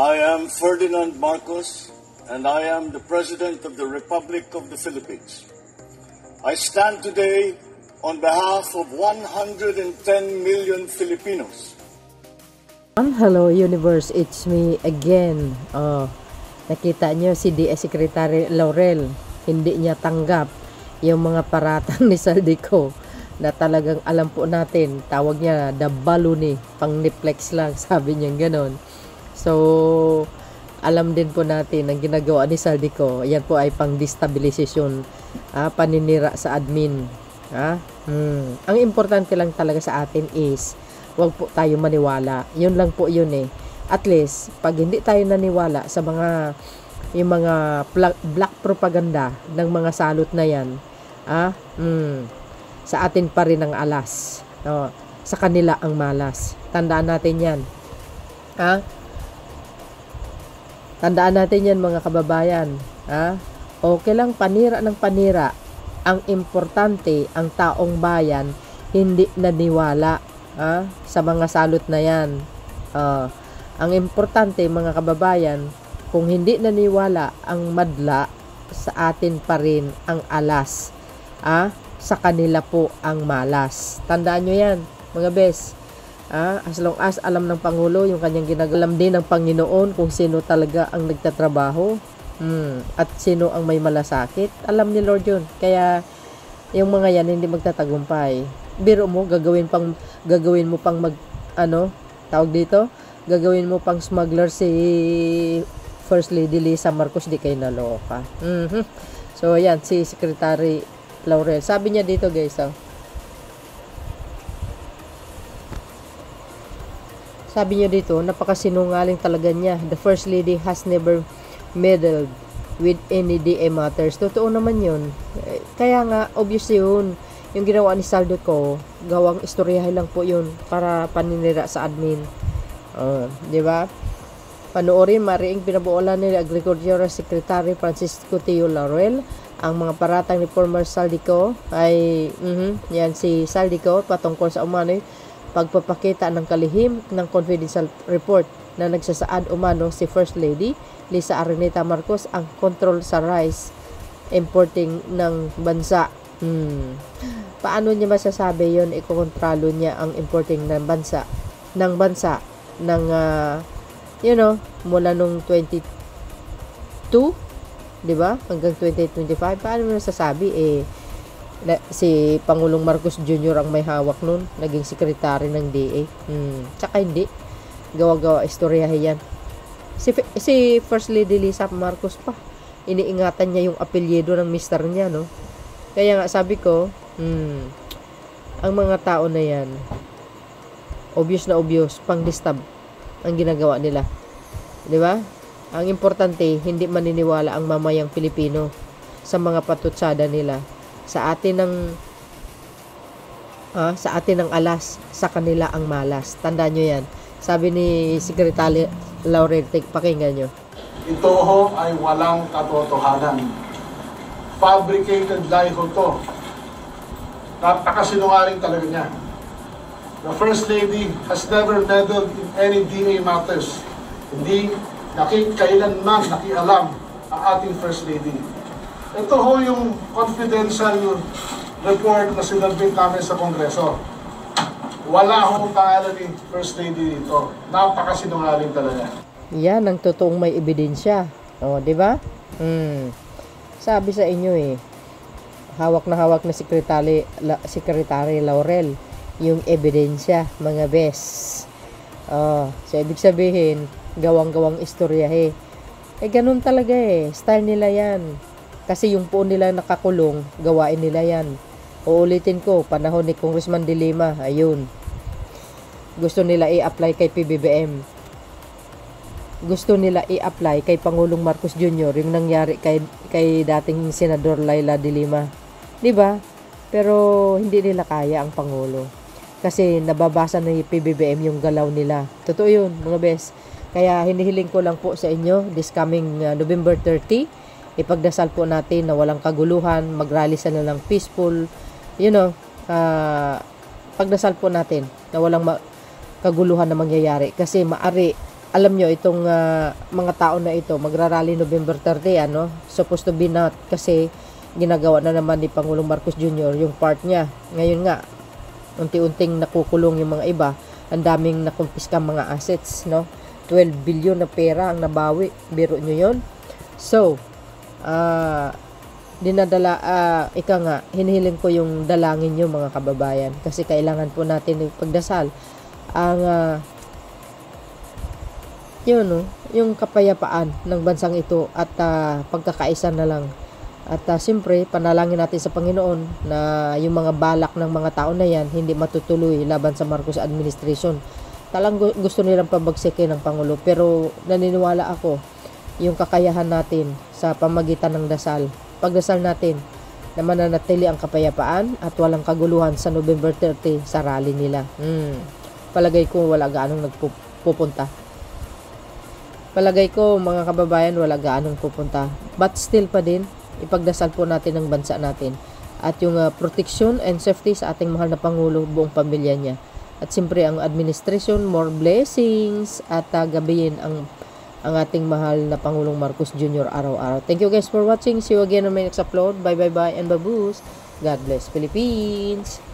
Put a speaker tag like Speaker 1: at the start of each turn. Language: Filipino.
Speaker 1: I am Ferdinand Marcos, and I am the President of the Republic of the Philippines. I stand today on behalf of 110 million Filipinos.
Speaker 2: Hello universe, it's me again. Nakita nyo si DS Secretary Laurel, hindi niya tanggap yung mga paratang ni Saldico na talagang alam po natin, tawag niya the balloon, pang niplex lang, sabi niya ganon. So alam din po natin ang ginagawa ni Saldico, yan po ay pang destabilization, paninira sa admin. Ang importante lang talaga sa atin is wag po tayo maniwala, yun lang po yun At least pag hindi tayo naniwala sa mga yung mga black propaganda ng mga salot na yan, sa atin pa rin ang alas, sa kanila ang malas. Tandaan natin yan. Tandaan natin yan mga kababayan. Okay lang panira ng panira. Ang importante, ang taong bayan hindi naniwala sa mga salot na yan. Ang importante mga kababayan, kung hindi naniwala ang madla, sa atin pa rin ang alas. Sa kanila po ang malas. Tandaan nyo yan mga bes. As long as alam ng Pangulo yung kanyang ginagalam din ng Panginoon kung sino talaga ang nagtatrabaho at sino ang may malasakit, alam ni Lord yun. Kaya yung mga yan hindi magtatagumpay. Biro mo, gagawin mo pang tawag dito, gagawin mo pang smuggler si First Lady Lisa Marcos, di kayo naloka. So yan si Secretary Laurel, sabi niya dito guys, sabi niya dito, napakasinungaling talaga niya. The First Lady has never meddled with any DA matters. Totoo naman yun. Kaya nga, obvious yun. Yung ginawa ni Saldico, gawang istoryahe lang po yun para paninira sa admin. Di ba? Panoorin, mariing pinabuolan ni Agricultural Secretary Francisco Teo Laurel ang mga paratang ni former Saldico ay, yan si Saldico patungkol sa umano'y pagpapakita ng kalihim ng confidential report na nagsasaad umano si First Lady Lisa Araneta Marcos ang control sa rice importing ng bansa. Paano niya masasabi yon? Ikokontrolo niya ang importing ng bansa mula nung 22, di ba? Hanggang 2025. Paano mo nasasabi si Pangulong Marcos Jr. ang may hawak nun, naging sekretary ng DA. Tsaka hindi, gawa-gawa istoryahe yan. Si First Lady Lisa Marcos pa, iniingatan niya yung apelyido ng mister niya, no? Kaya nga sabi ko, ang mga tao na yan, obvious na obvious, pang distab ang ginagawa nila, di ba? Ang importante, hindi maniniwala ang mamayang Pilipino sa mga patutsada nila. Sa atin ng alas, sa kanila ang malas. Tandaan nyo yan. Sabi ni Secretary Laurel, pakinggan nyo.
Speaker 3: Ito ho ay walang katotohanan. Fabricated lie ho to. Napakasinungaling talaga niya. The First Lady has never meddled in any DA matters. Hindi kailanman nakialam ang ating First Lady. Ito ho yung confidential report na sinabit namin sa Kongreso. Wala ho pangalan ni First Lady dito. Napakasinungaling talaga.
Speaker 2: Yan ang totoong may ebidensya. Di ba? Sabi sa inyo hawak na Secretary Laurel yung ebidensya, mga bes. So ibig sabihin, gawang-gawang istoryahe. Ganun talaga style nila yan. Kasi yung po nila nakakulong, gawain nila yan. Uulitin ko, panahon ni Congressman De Lima, ayun. Gusto nila i-apply kay PBBM. Gusto nila i-apply kay Pangulong Marcos Jr. yung nangyari kay dating Senador Laila De Lima. Diba? Pero hindi nila kaya ang Pangulo. Kasi nababasa na yung PBBM yung galaw nila. Totoo yun, mga bes. Kaya hinihiling ko lang po sa inyo, this coming November 30, ipagdasal po natin na walang kaguluhan, mag-rally sana ng peaceful, pagdasal po natin na walang kaguluhan na mangyayari kasi maari alam nyo, itong mga tao na ito, magrarally November 30, supposed to be not, kasi ginagawa na naman ni Pangulong Marcos Jr. yung part niya. Ngayon nga, unti-unting nakukulong yung mga iba, ang daming nakumpiska mga assets, 12 billion na pera ang nabawi, biro nyo yun. So, hinihiling ko yung dalangin nyo mga kababayan, kasi kailangan po natin pagdasal ang yung kapayapaan ng bansang ito at pagkakaisa na lang. At siyempre, panalangin natin sa Panginoon na yung mga balak ng mga tao na yan hindi matutuloy laban sa Marcos administration. Gusto nilang pabagsikin ng Pangulo, pero naniniwala ako yung kakayahan natin sa pamagitan ng dasal. Pagdasal natin na mananatili ang kapayapaan at walang kaguluhan sa November 30 sa rally nila. Palagay ko wala gaanong nagpupunta. Palagay ko mga kababayan wala gaanong pupunta. But still pa din, ipagdasal po natin ang bansa natin. At yung protection and safety sa ating mahal na Pangulo, buong pamilya niya. At siyempre ang administration, more blessings at gabayin ang ating mahal na Pangulong Marcos Jr. araw-araw. Thank you guys for watching. See you again on my next upload. Bye and baboos. God bless Philippines.